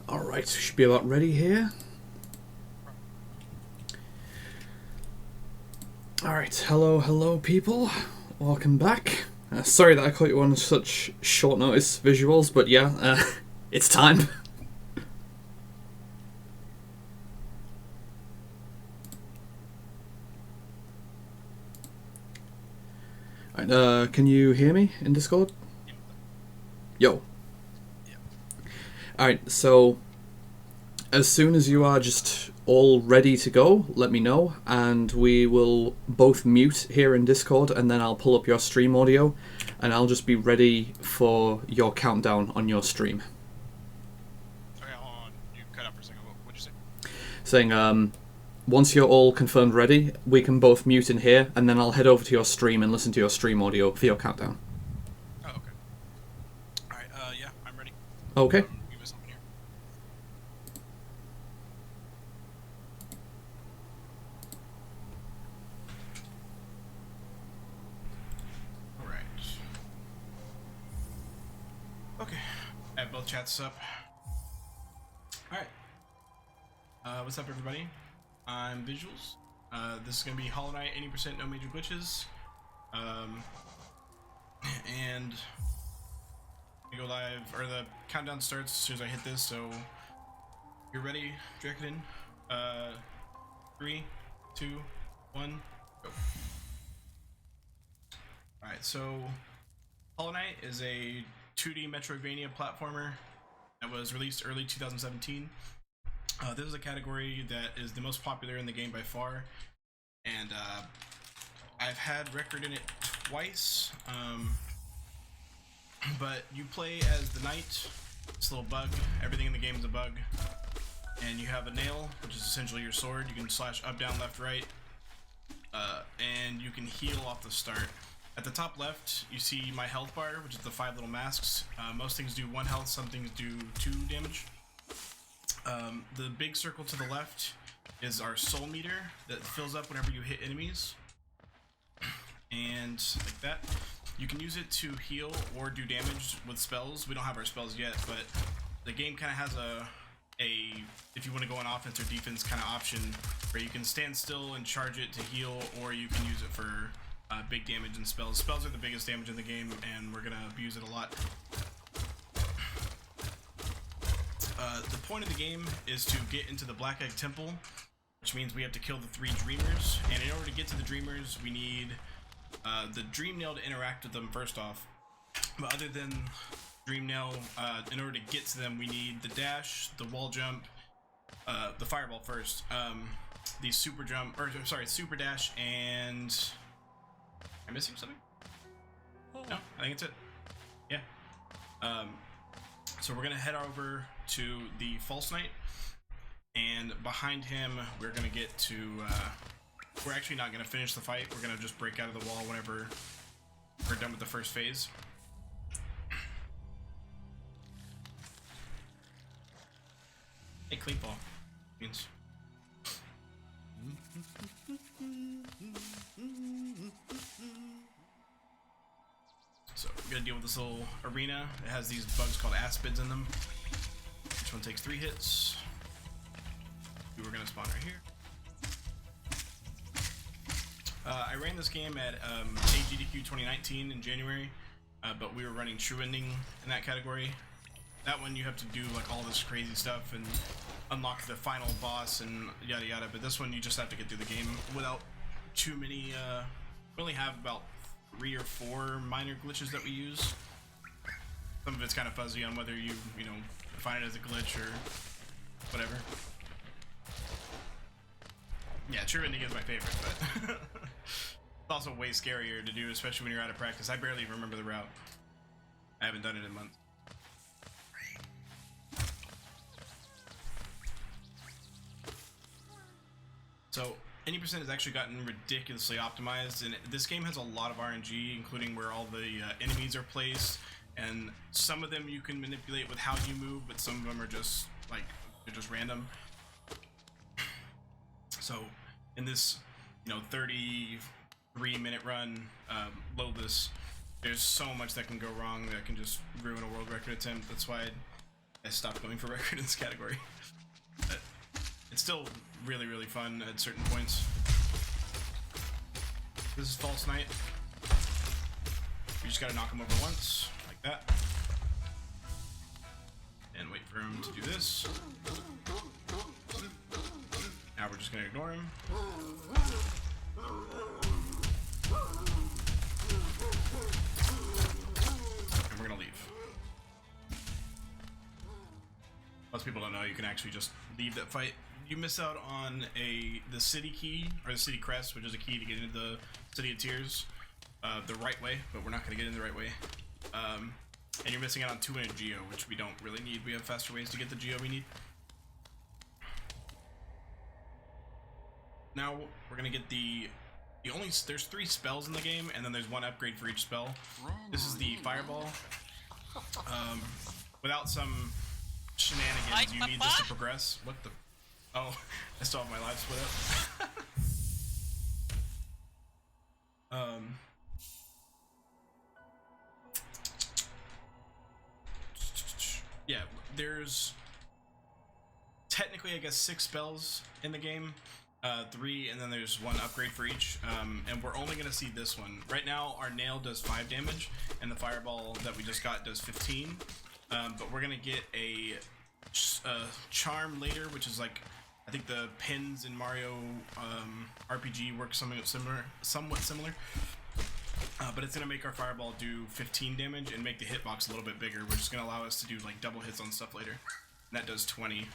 Alright, should be about ready here. Alright, hello people. Welcome back. Sorry that I caught you on such short notice visuals, but yeah, it's time. Alright, can you hear me in Discord? Yo. Alright, so as soon as you are just all ready to go, let me know, and we will both mute here in Discord, and then I'll pull up your stream audio, and I'll just be ready for your countdown on your stream. Okay, hold on. You cut out for a second. What'd you say? Saying, once you're all confirmed ready, we can both mute in here, and then I'll head over to your stream and listen to your stream audio for your countdown. Oh, okay. Alright, yeah, I'm ready. Okay. Give us something here. Alright. Okay. I have both chats up. Alright. What's up, everybody? I'm Vysuals. This is gonna be Hollow Knight, 80% no major glitches. And we go live, or the countdown starts as soon as I hit this, so you're ready, Draken. 3, 2, 1, go. Alright, so Hollow Knight is a 2D Metroidvania platformer that was released early 2017. This is a category that is the most popular in the game by far, and I've had record in it twice, but you play as the knight. It's a little bug. Everything in the game is a bug, and you have a nail, which is essentially your sword. You can slash up, down, left, right, and you can heal off the start. At the top left, you see my health bar, which is the 5 little masks. Most things do 1 health, some things do 2 damage. The big circle to the left is our soul meter that fills up whenever you hit enemies, and like that. You can use it to heal or do damage with spells. We don't have our spells yet, but the game kind of has a if you want to go on offense or defense kind of option where you can stand still and charge it to heal, or you can use it for big damage and spells. Spells are the biggest damage in the game, and we're gonna abuse it a lot. The point of the game is to get into the Black Egg Temple, which means we have to kill the 3 Dreamers, and in order to get to the Dreamers, we need the Dream Nail to interact with them first off. But other than Dream Nail, in order to get to them, we need the dash, the wall jump, the fireball first, the super jump, or sorry, super dash, and am I missing something? No, I think it's it. Yeah. So we're gonna head over to the False Knight, and behind him we're gonna get to we're actually not gonna finish the fight. We're gonna just break out of the wall whenever we're done with the first phase. Hey, clean ball means so we're gonna deal with this little arena. It has these bugs called aspids in them. Each one takes 3 hits. We're gonna spawn right here. I ran this game at AGDQ 2019 in January, but we were running True Ending in that category. That one you have to do like all this crazy stuff and unlock the final boss and yada yada, but this one you just have to get through the game without too many, we only have about 3 or 4 minor glitches that we use. Some of it's kind of fuzzy on whether you know, define it as a glitch or whatever. Yeah, True Ending is my favorite, but it's also way scarier to do, especially when you're out of practice. I barely remember the route. I haven't done it in months. So, any percent has actually gotten ridiculously optimized, and this game has a lot of RNG, including where all the enemies are placed, and some of them you can manipulate with how you move, but some of them are just like, they're just random. So in this, you know, 33-minute run, loadless, there's so much that can go wrong that can just ruin a world record attempt. That's why I stopped going for record in this category. But it's still really, really fun at certain points. This is False Knight. You just gotta knock him over once, like that. And wait for him to do this. Now we're just gonna ignore him. And we're gonna leave. Most people don't know you can actually just leave that fight. You miss out on the city key, or the city crest, which is a key to get into the City of Tears the right way, but we're not going to get in the right way. And you're missing out on 200 Geo, which we don't really need. We have faster ways to get the Geo we need. Now we're going to get there's 3 spells in the game, and then there's 1 upgrade for each spell. This is the Fireball. Without some shenanigans, you need this to progress. What the... Oh, I still have my lives split up. Yeah, there's technically, I guess, 6 spells in the game. 3, and then there's 1 upgrade for each. And we're only going to see this one. Right now, our nail does 5 damage, and the fireball that we just got does 15. But we're going to get a charm later, which is like... I think the pins in Mario RPG work somewhat similar. But it's going to make our fireball do 15 damage and make the hitbox a little bit bigger, which is going to allow us to do like double hits on stuff later. And that does 20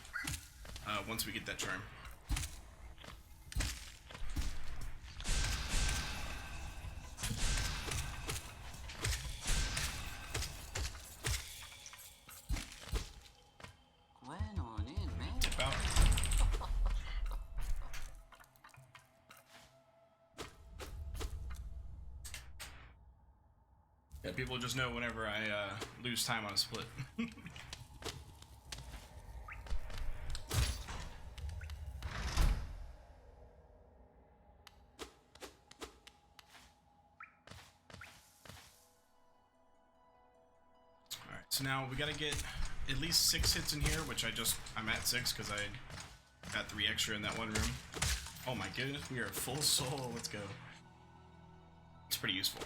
once we get that charm. Yeah, people just know whenever I lose time on a split. Alright, so now we gotta get at least 6 hits in here, which I'm at 6 because I got 3 extra in that one room. Oh my goodness, we are full soul, let's go. It's pretty useful.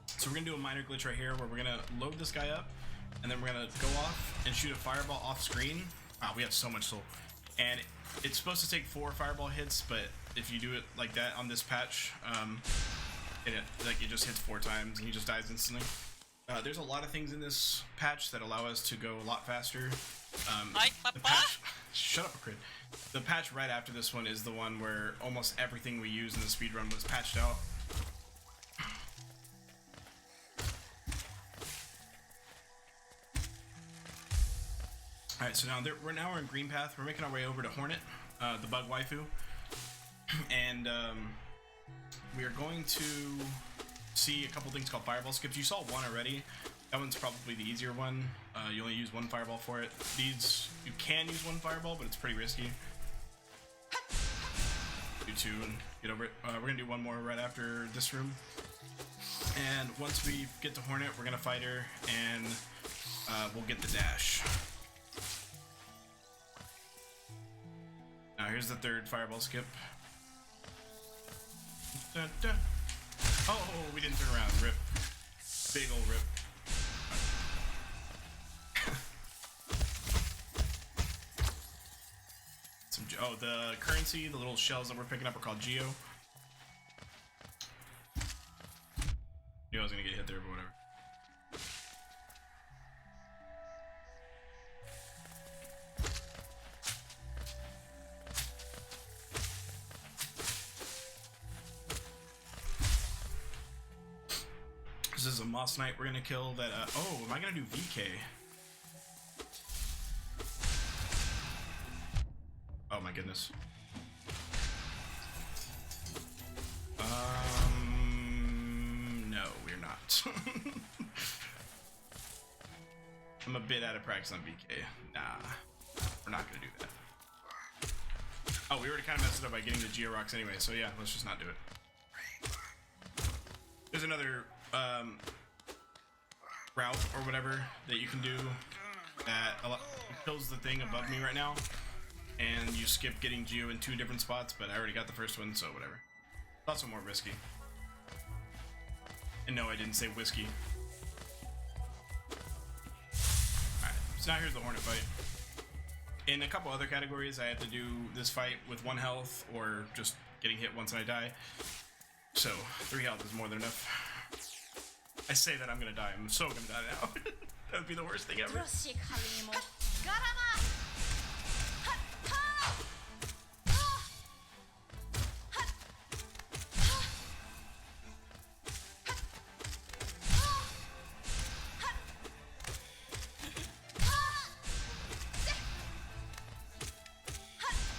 So we're gonna do a minor glitch right here where we're gonna load this guy up, and then we're gonna go off and shoot a fireball off screen. Wow, we have so much soul. And it's supposed to take 4 fireball hits, but if you do it like that on this patch, it just hits 4 times and he just dies instantly. There's a lot of things in this patch that allow us to go a lot faster. The patch, shut up, Crid. The patch right after this one is the one where almost everything we use in the speedrun was patched out. Alright, so now we're in Green Path. We're making our way over to Hornet, the bug waifu. And we are going to see a couple things called fireball skips. You saw one already. That one's probably the easier one. You only use 1 fireball for it. These, you can use 1 fireball, but it's pretty risky. Do 2 and get over it. We're going to do 1 more right after this room. And once we get to Hornet, we're going to fight her, and we'll get the dash. Now here's the 3rd fireball skip. Dun, dun. Oh, we didn't turn around. Rip. Big old rip. Oh, the currency, the little shells that we're picking up are called Geo. Knew I was gonna get hit there, but whatever. This is a Moss Knight we're gonna kill that, oh, am I gonna do VK? Oh my goodness. No, we're not. I'm a bit out of practice on VK. Nah, we're not gonna do that. Oh, we already kind of messed it up by getting the Geo Rocks anyway, so yeah, let's just not do it. There's another route or whatever that you can do that it kills the thing above me right now, and you skip getting Geo in 2 different spots, but I already got the first one, so whatever. It's also more risky. And no, I didn't say whiskey. Alright, so now here's the Hornet fight. In a couple other categories, I had to do this fight with 1 health, or just getting hit once and I die. So, 3 health is more than enough. I say that I'm gonna die. I'm so gonna die now. That would be the worst thing ever.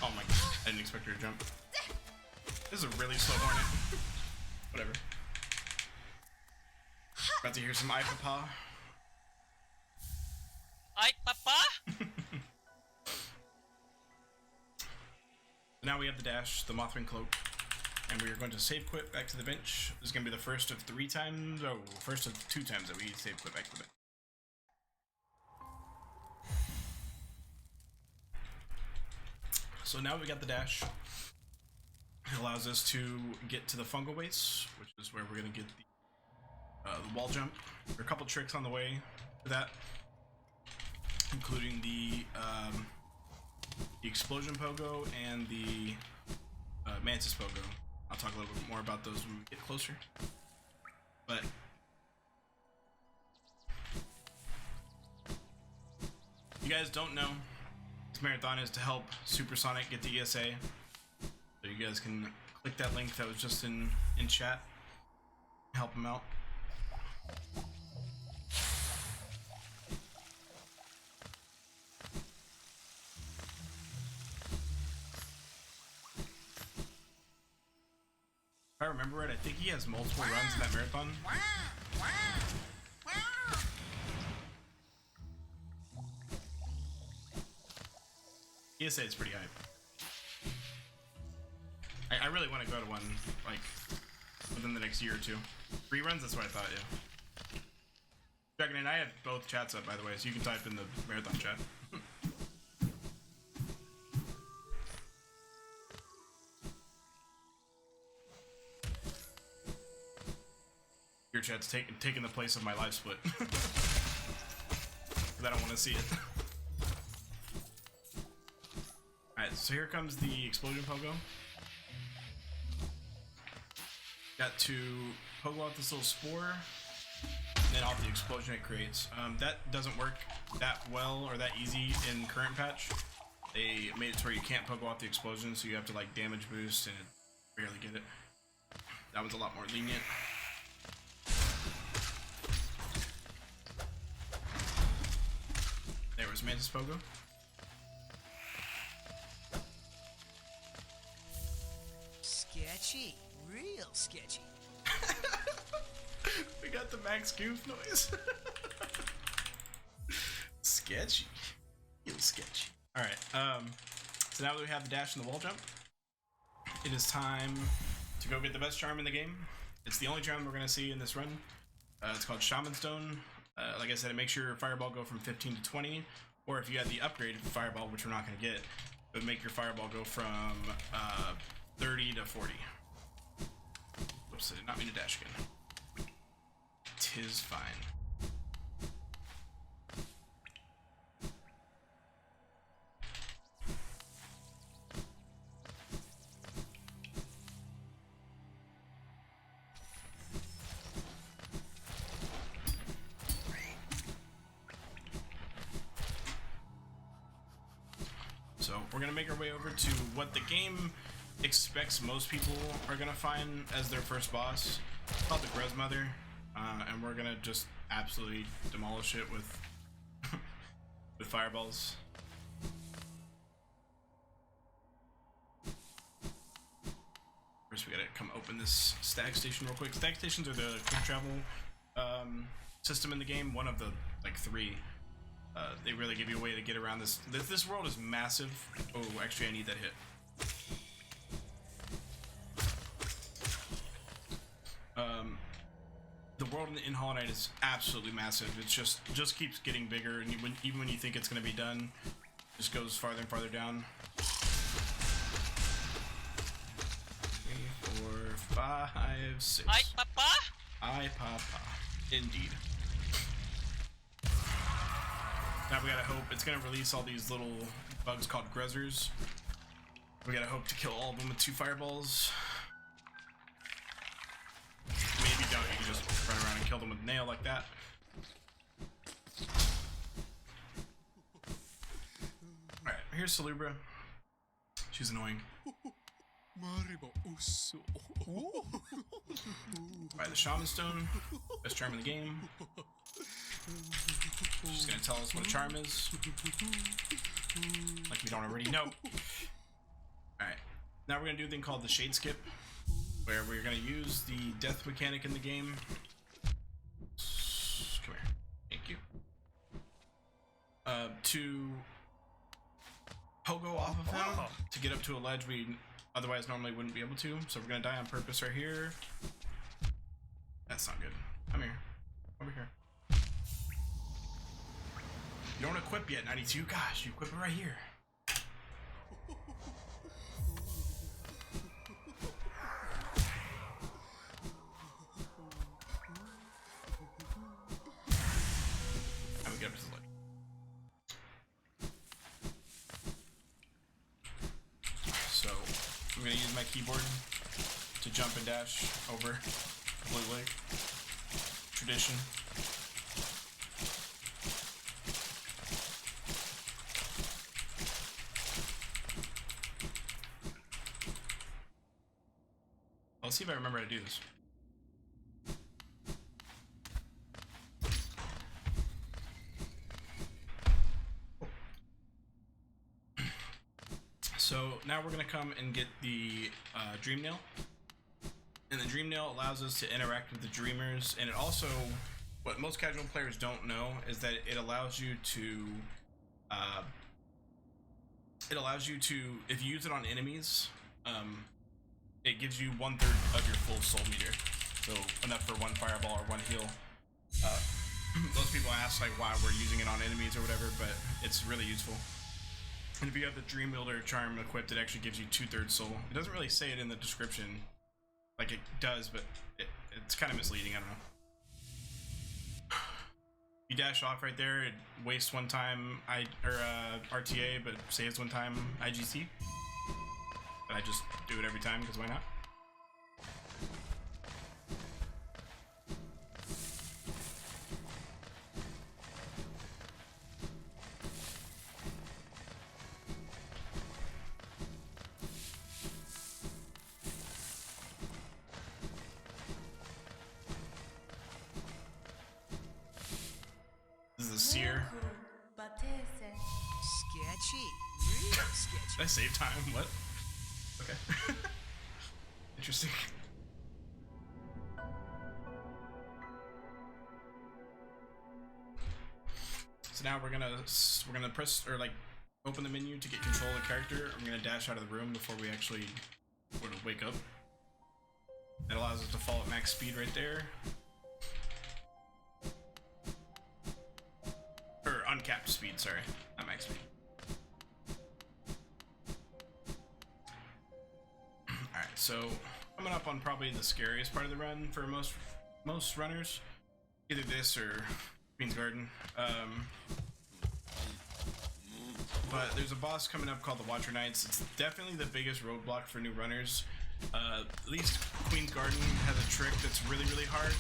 Oh my god, I didn't expect her to jump. This is a really slow Hornet. Whatever. About to hear some Papa. Papa? Now we have the dash, the Mothman cloak, and we are going to save quit back to the bench. This is going to be the first of 3 times, first of 2 times that we save quit back to the bench. So now we got the dash. It allows us to get to the fungal base, which is where we're going to get the wall jump. There are a couple tricks on the way to that, including the explosion pogo and the mantis pogo. I'll talk a little bit more about those when we get closer. But if you guys don't know, this marathon is to help Supersonic get the ESA. So you guys can click that link that was just in chat. Help him out. If I remember right, I think he has multiple runs in that marathon. ESA is pretty hype. I really want to go to one, like, within the next year or 2. 3 runs, that's what I thought, yeah. Dragon and I have both chats up, by the way, so you can type in the marathon chat. Your chat's taking the place of my live split. Because I don't want to see it. Alright, so here comes the explosion pogo. Got to pogo out this little spore, and then off the explosion it creates. That doesn't work that well or that easy in current patch. They made it to where you can't pogo off the explosion, so you have to like damage boost and barely get it. That one's a lot more lenient. There was Mantis Pogo. Sketchy. Real sketchy. We got the max goof noise. Sketchy. Real sketchy. Alright, so now that we have the dash and the wall jump, it is time to go get the best charm in the game. It's the only charm we're going to see in this run. It's called Shaman Stone. Like I said, it makes your fireball go from 15 to 20, or if you had the upgraded fireball, which we're not going to get, it would make your fireball go from 30 to 40. Oops, I did not mean to dash again. 'Tis fine. So we're gonna make our way over to what the game expects most people are gonna find as their first boss. It's called the Grezmother, and we're gonna just absolutely demolish it with with fireballs. First, we gotta come open this stag station real quick. Stag stations are the quick travel system in the game. One of the like 3. They really give you a way to get around this. This world is massive. Oh, actually, I need that hit. the world in Hollow Knight is absolutely massive. It's just keeps getting bigger, and even when you think it's going to be done, it just goes farther and farther down. 3, 4, 5, 6. Ay, papa! Ay, papa. Indeed. Now we gotta hope it's gonna release all these little bugs called Grezzers. We gotta hope to kill all of them with 2 fireballs. Maybe don't, you can just run around and kill them with nail like that. Alright, here's Salubra. She's annoying. Alright, the Shaman Stone. Best charm in the game. She's gonna tell us what a charm is. Like we don't already know. Alright, now we're gonna do a thing called the Shade Skip, where we're gonna use the death mechanic in the game. Come here. Thank you. To pogo off of him to get up to a ledge we otherwise normally wouldn't be able to. So we're gonna die on purpose right here. That's not good. Come here. Over here. You don't equip yet, 92. Gosh, you equip it right here. I'm gonna get up to the ledge. So I'm gonna use my keyboard to jump and dash over completely. Tradition. Let's see if I remember how to do this. So now we're gonna come and get the Dream Nail. And the Dream Nail allows us to interact with the Dreamers, and it also, what most casual players don't know is that it allows you to, if you use it on enemies, it gives you 1/3 of your full soul meter, so enough for 1 fireball or 1 heal. Most people ask like why we're using it on enemies or whatever, but it's really useful. And if you have the Dream Builder charm equipped, it actually gives you 2/3 soul. It doesn't really say it in the description, like it does, but it's kind of misleading. I don't know. You dash off right there, it wastes 1 time RTA, but saves 1 time IGC. But I just do it every time because why not? This is a seer. Sketchy. Real sketchy. Did I save time? What? Okay. Interesting. So now we're gonna press or like open the menu to get control of the character. I'm gonna dash out of the room before we actually were to wake up. That allows us to fall at max speed right there. Or uncapped speed, sorry, not max speed. Alright, so coming up on probably the scariest part of the run for most runners. Either this or Queen's Garden. But there's a boss coming up called the Watcher Knights. It's definitely the biggest roadblock for new runners. At least Queen's Garden has a trick that's really, really hard,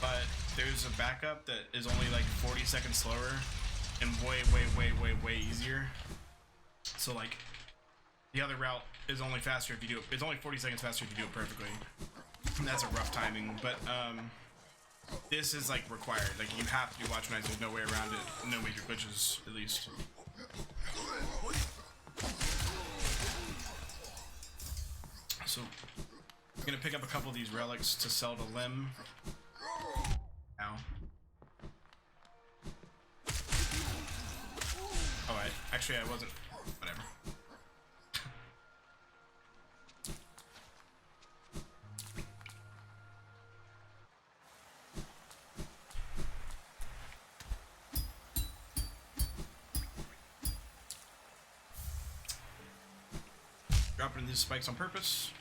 but there's a backup that is only like 40 seconds slower and way, way, way, way, way easier. So like, the other route is only faster if you do it. It's only 40 seconds faster if you do it perfectly. And that's a rough timing, but this is like required. Like you have to do Watch Nights. There's no way around it. No major glitches, at least. So I'm gonna pick up a couple of these relics to sell to Lim. Ow. Oh, actually I wasn't. Whatever. dropping these spikes on purpose.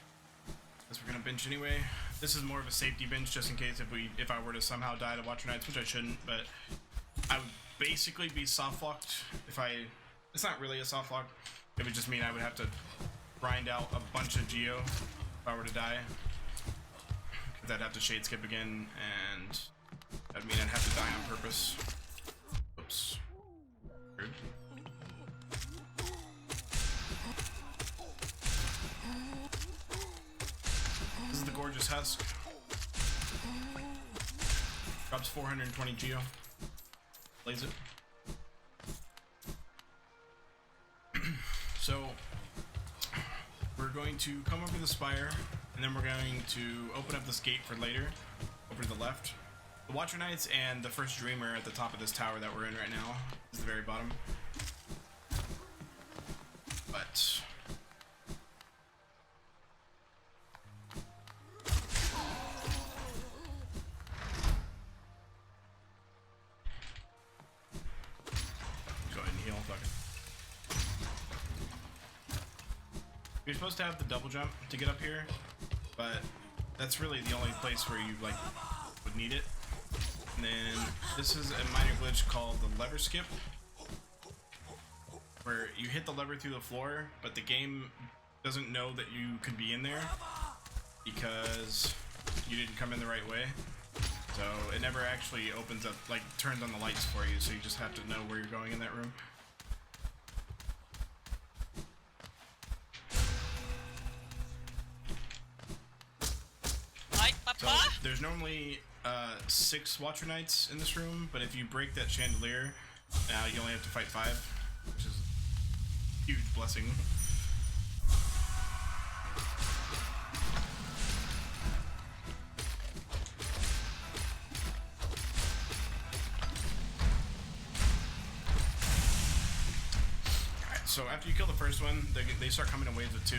Because we're gonna bench anyway. This is more of a safety bench just in case if I were to somehow die to Watcher Knights, which I shouldn't, but I would basically be soft locked if it's not really a soft lock. It would just mean I would have to grind out a bunch of Geo if I were to die. Because I'd have to shade skip again, and that would mean I'd have to die on purpose. Oops. Rude. This is the gorgeous husk. Drops 420 Geo. Plays it. So we're going to come over the spire, and then we're going to open up this gate for later, over to the left. The Watcher Knights and the first Dreamer at the top of this tower that we're in right now is the very bottom. But go ahead and heal. Fuck it. You're supposed to have the double jump to get up here, but that's really the only place where you like would need it. And then this is a minor glitch called the lever skip, where you hit the lever through the floor, but the game doesn't know that you could be in there because you didn't come in the right way. So it never actually opens up, like turns on the lights for you, so you just have to know where you're going in that room. So there's normally 6 Watcher Knights in this room, but if you break that chandelier, you only have to fight 5, which is a huge blessing. Alright, so after you kill the first one, they start coming in waves of 2.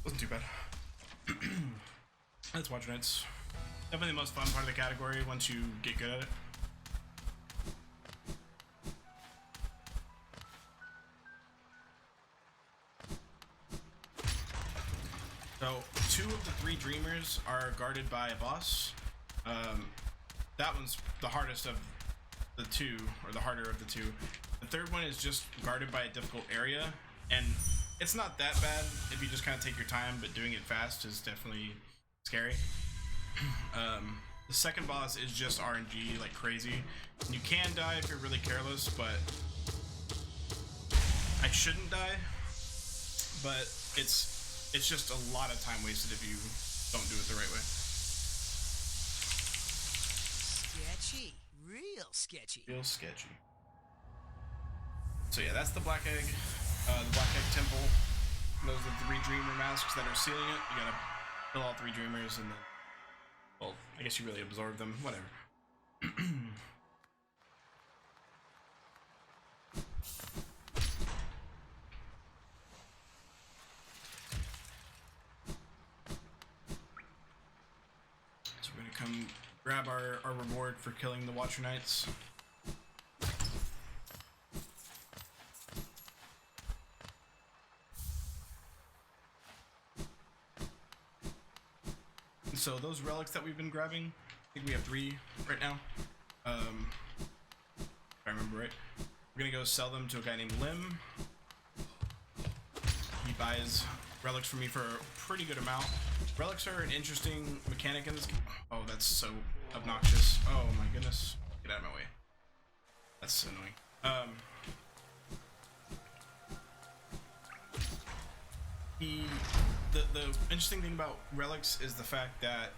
Wasn't too bad. That's Watcher Knights. Definitely the most fun part of the category once you get good at it. So 2 of the 3 Dreamers are guarded by a boss. That one's the hardest of the 2, or the harder of the 2. The third one is just guarded by a difficult area, and it's not that bad if you just kind of take your time, but doing it fast is definitely scary. The second boss is just RNG like crazy. You can die if you're really careless, but I shouldn't die. But it's just a lot of time wasted if you don't do it the right way. Sketchy. Real sketchy. Real sketchy. So yeah, that's the Black Egg. The Black Egg Temple. Those are the 3 Dreamer masks that are sealing it. You gotta kill all 3 Dreamers and then, well, I guess you really absorb them. Whatever. So we're gonna come grab our reward for killing the Watcher Knights. So those relics that we've been grabbing, I think we have 3 right now. If I remember right. We're gonna go sell them to a guy named Lim. He buys relics from me for a pretty good amount. Relics are an interesting mechanic in this game. Oh, that's so obnoxious. Oh my goodness. Get out of my way. That's annoying. The interesting thing about relics is the fact that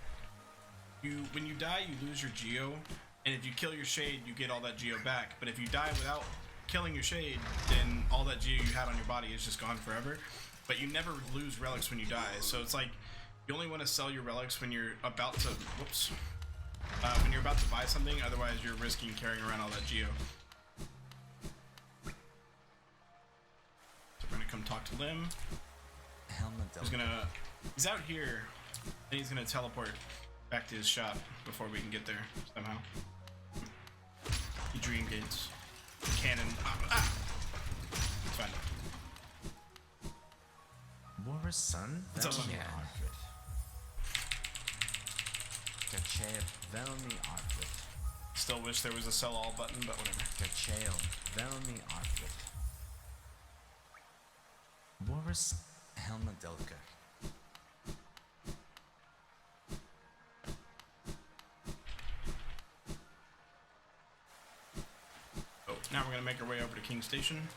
when you die, you lose your geo, and if you kill your shade, you get all that geo back. But if you die without killing your shade, then all that geo you had on your body is just gone forever. But you never lose relics when you die, so it's like you only want to sell your relics when you're about to when you're about to buy something. Otherwise, you're risking carrying around all that geo. So we're gonna come talk to Lim. He's out here, and he's gonna teleport back to his shop before we can get there somehow. He dream gates. Cannon. It's fine. Boris son? What's up, son? Velmi outfit. Still wish there was a sell all button, but whatever. Kacheo, Velmi outfit. Boris Helmadelka. Oh, now we're gonna make our way over to King Station.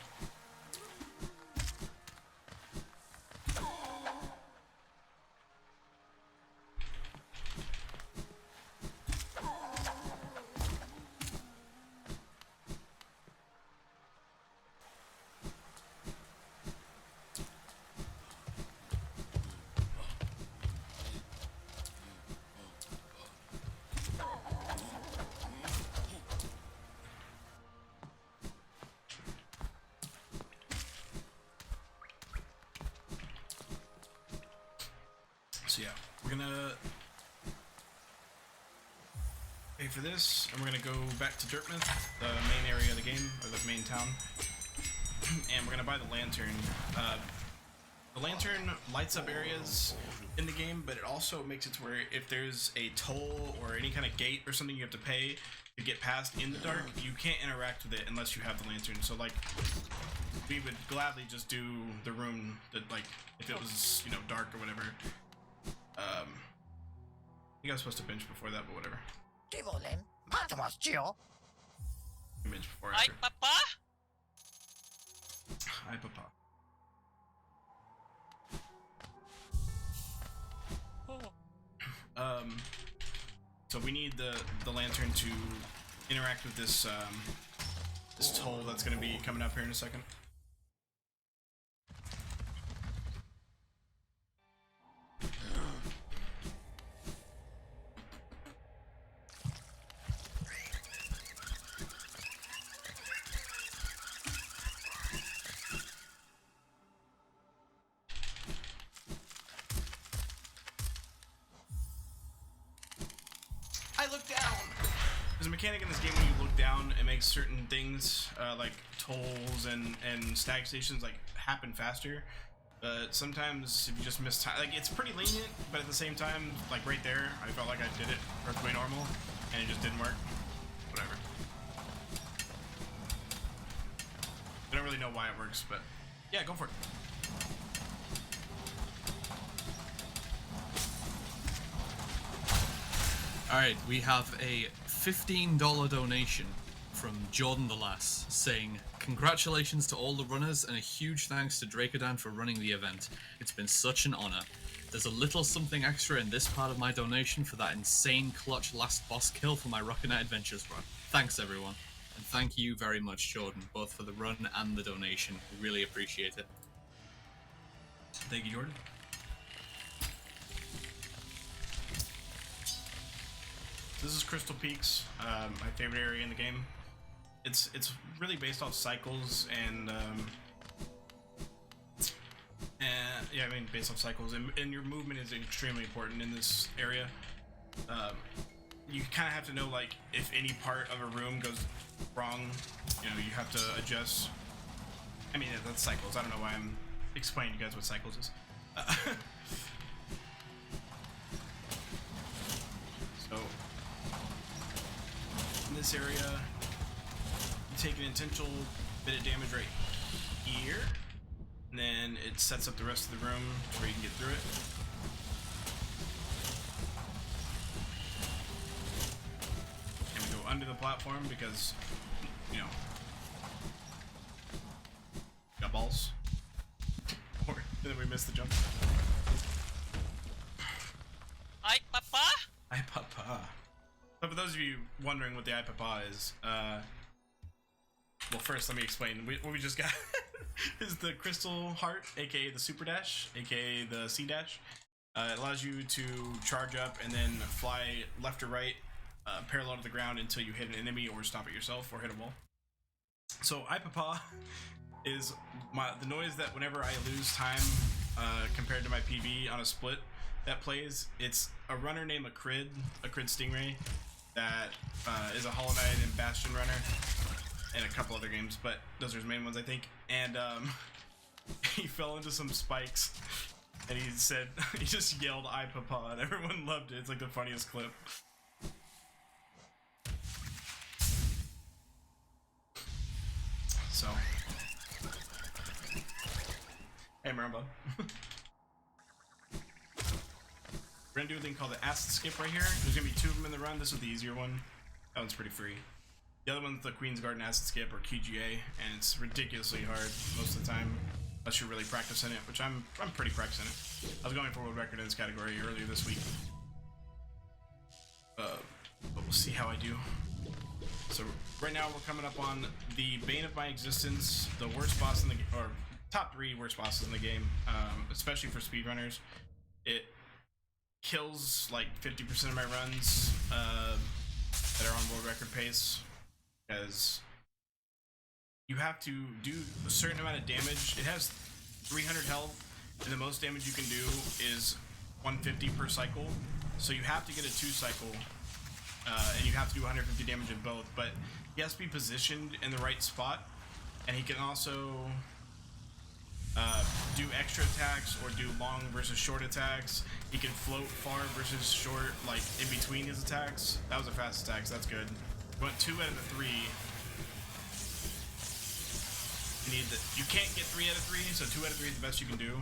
So yeah, we're gonna pay for this, and we're gonna go back to Dirtmouth, the main area of the game, or the main town, and we're gonna buy the lantern. The lantern lights up areas in the game, but it also makes it to where if there's a toll or any kind of gate or something you have to pay to get past in the dark, you can't interact with it unless you have the lantern. So like, we would gladly just do the room that, like, if it was, you know, dark or whatever. I think I was supposed to bench before that, but whatever. Bench before Ay, after. papa! Hi, Papa. So we need the lantern to interact with this this toll that's gonna be coming up here in a second. I look down! There's a mechanic in this game when you look down, it makes certain things, like tolls and stag stations, like, happen faster. But sometimes, if you just miss time, like, it's pretty lenient, but at the same time, like, right there, I felt like I did it perfectly normal, and it just didn't work. Whatever. I don't really know why it works, but yeah, go for it. Alright, we have a $15 donation from Jordan the Lass saying, "Congratulations to all the runners and a huge thanks to Dracodan for running the event. It's been such an honor. There's a little something extra in this part of my donation for that insane clutch last boss kill for my Rocket Knight Adventures run. Thanks everyone." And thank you very much, Jordan, both for the run and the donation. We really appreciate it. Thank you, Jordan. This is Crystal Peaks, my favorite area in the game. It's really based off cycles and yeah, I mean based off cycles, and your movement is extremely important in this area. You kind of have to know, like, if any part of a room goes wrong, you know, you have to adjust. I mean, that's cycles. I don't know why I'm explaining to you guys what cycles is. So in this area, you take an intentional bit of damage right here, and then it sets up the rest of the room where you can get through it. And we go under the platform because you know, got balls. Or and then we missed the jump. Ay, papa! Ay papa. But for those of you wondering what the ay papa is, well, first let me explain. What we just got is the crystal heart, aka the super dash, aka the C dash. It allows you to charge up and then fly left or right, parallel to the ground until you hit an enemy or stop it yourself or hit a wall. So ay papa is the noise that whenever I lose time compared to my PB on a split that plays. It's a runner named Acrid Stingray that is a Hollow Knight and Bastion runner and a couple other games, but those are his main ones, I think. And he fell into some spikes and he said, he just yelled ay papa and everyone loved it. It's like the funniest clip. So, hey Marimba. We're gonna do a thing called the acid skip right here. There's gonna be 2 of them in the run. This is the easier one. That one's pretty free. The other one's the Queen's Garden acid skip, or QGA, and it's ridiculously hard most of the time, unless you're really practicing it, which I'm pretty practicing it. I was going for world record in this category earlier this week. But we'll see how I do. So right now we're coming up on the bane of my existence, the worst boss in the game, or top 3 worst bosses in the game, especially for speedrunners. It kills like 50% of my runs that are on world record pace, because you have to do a certain amount of damage. It has 300 health, and the most damage you can do is 150 per cycle. So you have to get a 2 cycle, and you have to do 150 damage in both. But he has to be positioned in the right spot, and he can also do extra attacks or do long versus short attacks. He can float far versus short, like in between his attacks. That was a fast attack, so that's good. Went 2 out of the 3. You can't get 3 out of 3, so 2 out of 3 is the best you can do.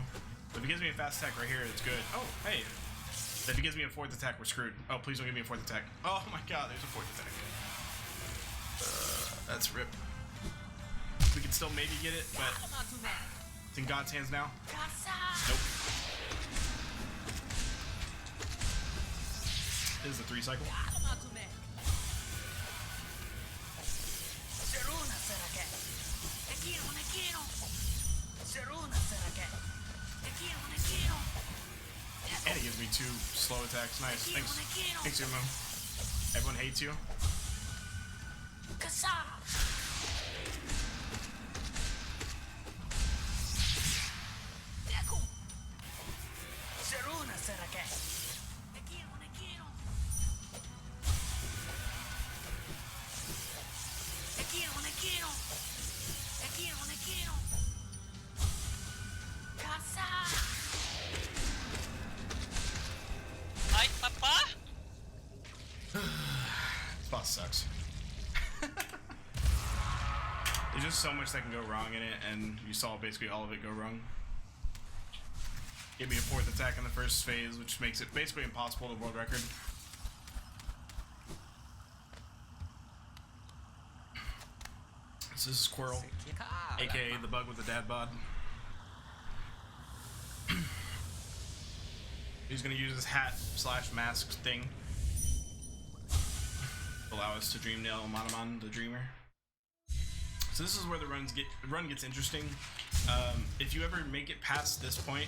But if he gives me a fast attack right here, it's good. Oh, hey. If he gives me a 4th attack, we're screwed. Oh, please don't give me a 4th attack. Oh my god, there's a 4th attack. That's rip. We can still maybe get it, but it's in God's hands now. Nope. This is the 3 cycle. And he gives me 2 slow attacks. Nice. Thanks. Thanks, Umo. Everyone hates you. Ay, papa! This boss sucks. There's just so much that can go wrong in it, and you saw basically all of it go wrong. Give me a 4th attack in the first phase, which makes it basically impossible to world record. So this is Squirrel, aka the bug with the dad bod. He's gonna use his hat / mask thing to allow us to dream nail Manaman, the dreamer. So this is where the run gets interesting. If you ever make it past this point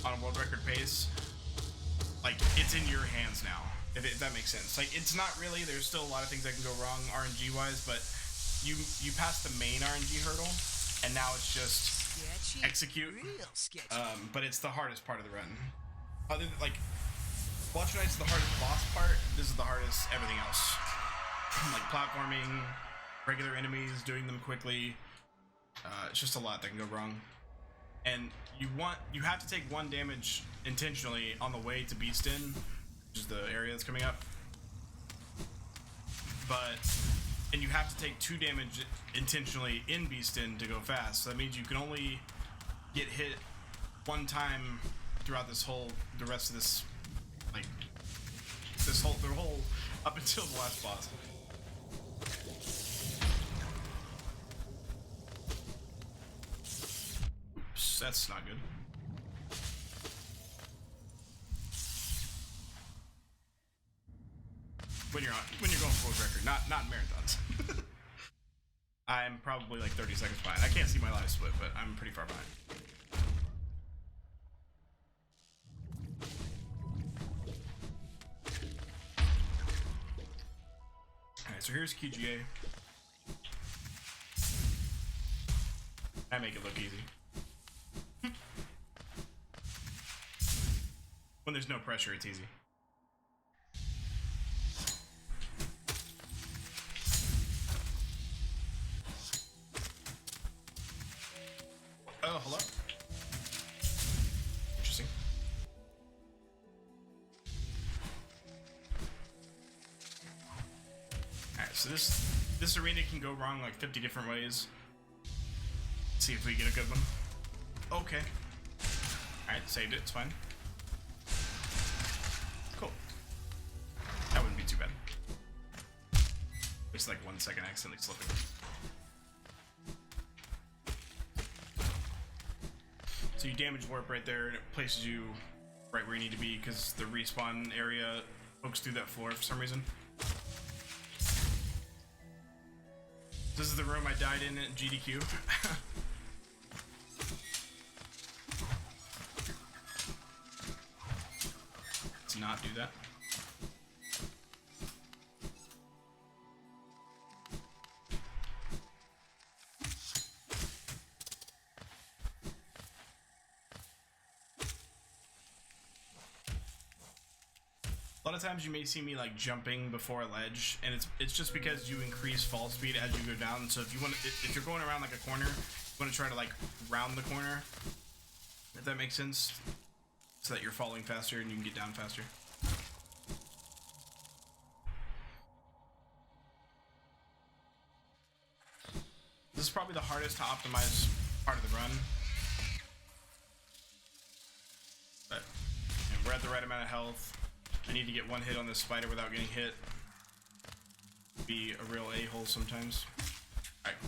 on a world record pace, like, it's in your hands now, if that makes sense. Like, it's not really, there's still a lot of things that can go wrong RNG wise, but you pass the main RNG hurdle, and now it's just execute. But it's the hardest part of the run. Other than, like, Watcher Knight's the hardest boss part, this is the hardest everything else. Like platforming, regular enemies, doing them quickly. It's just a lot that can go wrong. And you have to take 1 damage intentionally on the way to Beast In, which is the area that's coming up. And you have to take 2 damage intentionally in Beast In to go fast. So that means you can only get hit 1 time throughout the rest of this, like, the whole up until the last boss. That's not good. When you're going for world record, not in marathons. I'm probably like 30 seconds behind. I can't see my live split, but I'm pretty far behind. Alright, so here's QGA. I make it look easy. When there's no pressure, it's easy. Oh, hello? Interesting. Alright, so this arena can go wrong like 50 different ways. Let's see if we get a good one. Okay. Alright, saved it, it's fine. Cool. That wouldn't be too bad. Just like 1 second accidentally slipping. So you damage warp right there, and it places you right where you need to be because the respawn area pokes through that floor for some reason. This is the room I died in at GDQ. Let's not do that. A lot of times you may see me like jumping before a ledge, and it's just because you increase fall speed as you go down. So if you want, if you're going around like a corner, you want to try to like round the corner, if that makes sense, so that you're falling faster and you can get down faster. This is probably the hardest to optimize part of the run, but you know, we're at the right amount of health. I need to get one hit on this spider without getting hit. Be a real a-hole sometimes. Alright.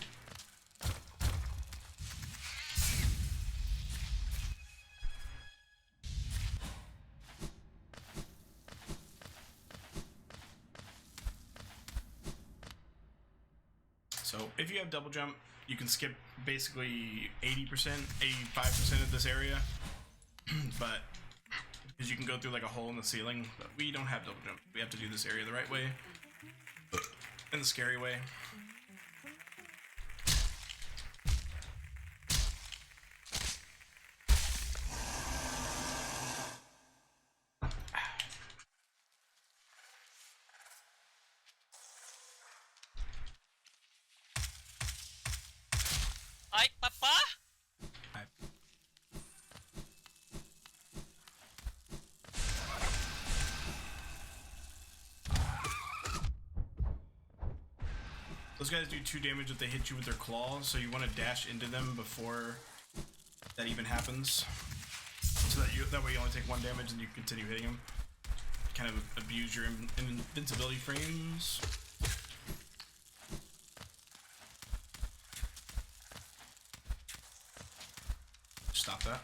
So if you have double jump, you can skip basically 80%, 85% of this area. But because you can go through like a hole in the ceiling, but we don't have double jump. We have to do this area the right way, in the scary way. Ay, papa! Those guys do 2 damage if they hit you with their claws, so you want to dash into them before that even happens, so that way you only take 1 damage and you continue hitting them. Kind of abuse your invincibility frames. Stop that.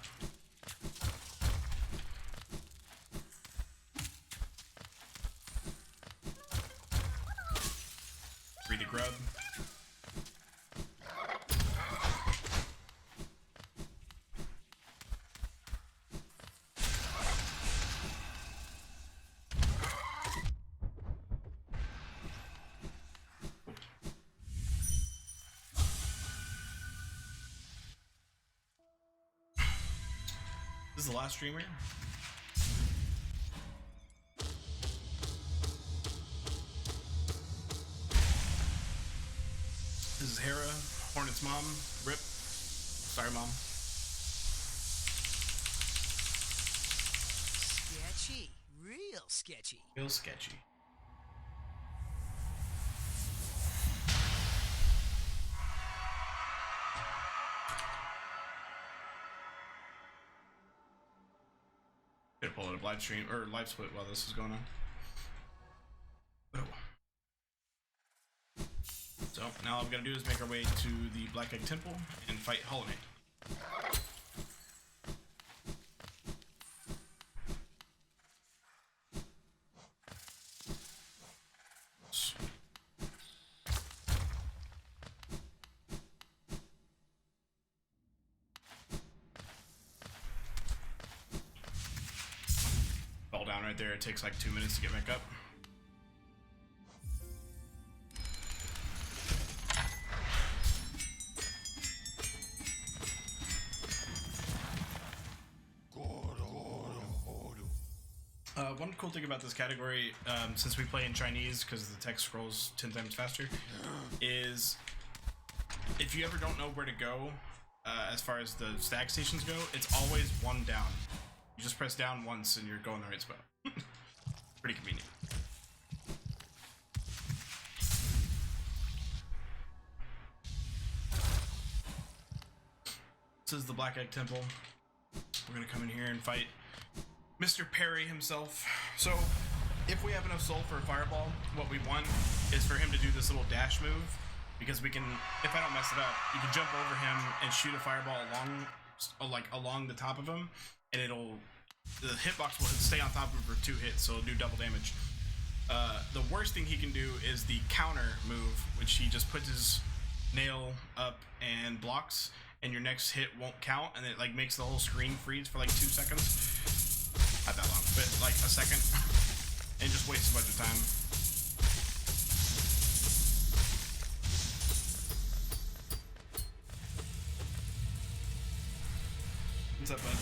Read the grub. This is the last streamer. This is Hera, Hornet's mom. RIP. Sorry, mom. Sketchy. Real sketchy. Real sketchy. Gotta pull out a live stream or live split while this is going on. Oh. So now all I'm gonna do is make our way to the Black Egg Temple and fight Hollow Knight. down right there. It takes like 2 minutes to get back up. One cool thing about this category, since we play in Chinese because the text scrolls 10 times faster, is if you ever don't know where to go as far as the stag stations go, it's always one down. You just press down once and you're going the right spot. Pretty convenient. This is the Black Egg Temple. We're gonna come in here and fight Mr. Perry himself. So, if we have enough soul for a fireball, what we want is for him to do this little dash move, because we can, if I don't mess it up, you can jump over him and shoot a fireball along the top of him, and the hitbox will stay on top of him for 2 hits, so it'll do double damage. The worst thing he can do is the counter move, which he just puts his nail up and blocks, and your next hit won't count, and it like makes the whole screen freeze for like 2 seconds. Not that long, but like a second. And just wastes a bunch of time. What's up, bud?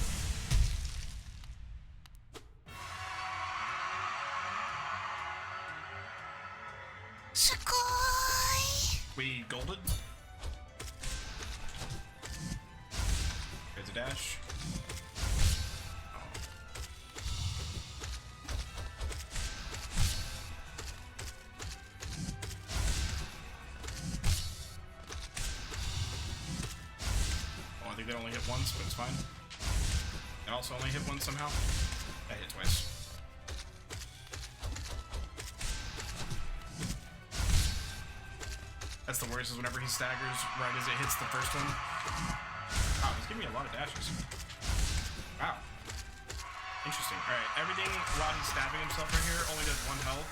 Sugoi! We golded. There's a dash. I think they only hit once, but it's fine. And also only hit once somehow. That hit twice. That's the worst, is whenever he staggers right as it hits the first one. Wow, he's giving me a lot of dashes. Wow. Interesting. Alright, everything while he's stabbing himself right here only does 1 health.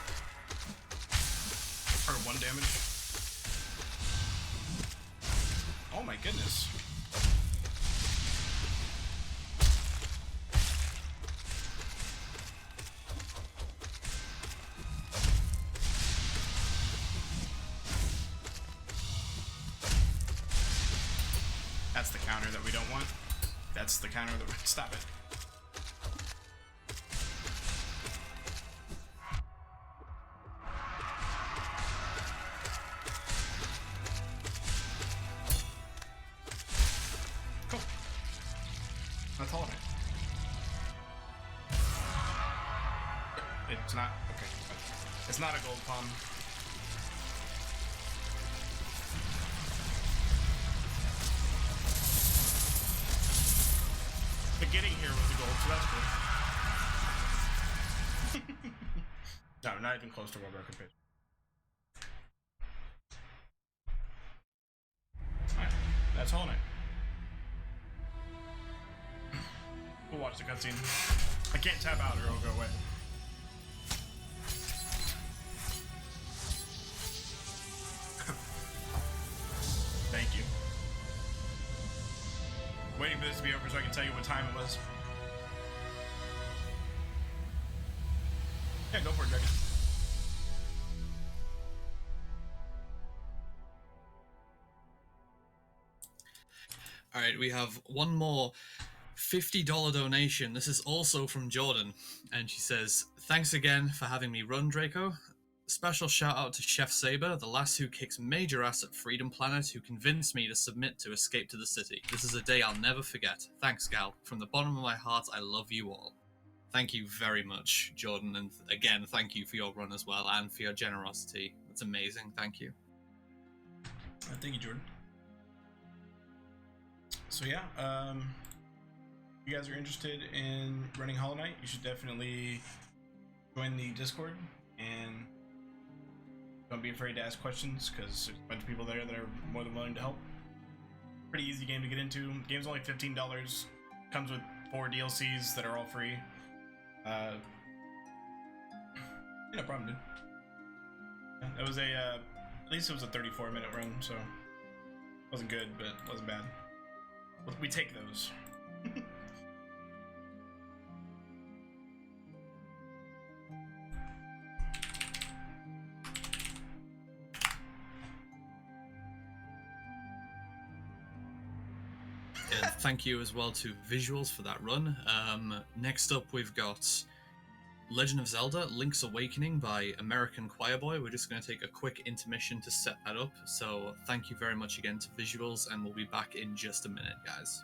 Or 1 damage. Oh my goodness. That's the counter that we don't want. That's the counter that we... Stop it. Cool. That's all of it. It's not... Okay. It's not a gold palm. But getting here was the goal, so that's cool. No, not even close to world record pitch. Alright, that's Hollow Knight. We'll watch the cutscene. I can't tap out or it'll go away. Thank you. Waiting for this to be over so I can tell you what time it was. Yeah, go for it, Dragon. Alright, we have one more $50 donation. This is also from Jordan, and she says, "Thanks again for having me run, Draco. Special shout out to Chef Saber, the lass who kicks major ass at Freedom Planet, who convinced me to submit to escape to the city. This is a day I'll never forget. Thanks, gal. From the bottom of my heart, I love you all." Thank you very much, Jordan, and again, thank you for your run as well, and for your generosity. That's amazing. Thank you. Thank you, Jordan. So yeah, if you guys are interested in running Hollow Knight, you should definitely join the Discord, and don't be afraid to ask questions, because there's a bunch of people there that are more than willing to help. Pretty easy game to get into. Game's only $15. Comes with 4 DLCs that are all free. No problem, dude. Yeah, it was a, at least it was a 34-minute run, so wasn't good, but wasn't bad. We take those. And thank you as well to Vysuals for that run. Next up, we've got Legend of Zelda: Link's Awakening by American Choirboy. We're just going to take a quick intermission to set that up. So thank you very much again to Vysuals, and we'll be back in just a minute, guys.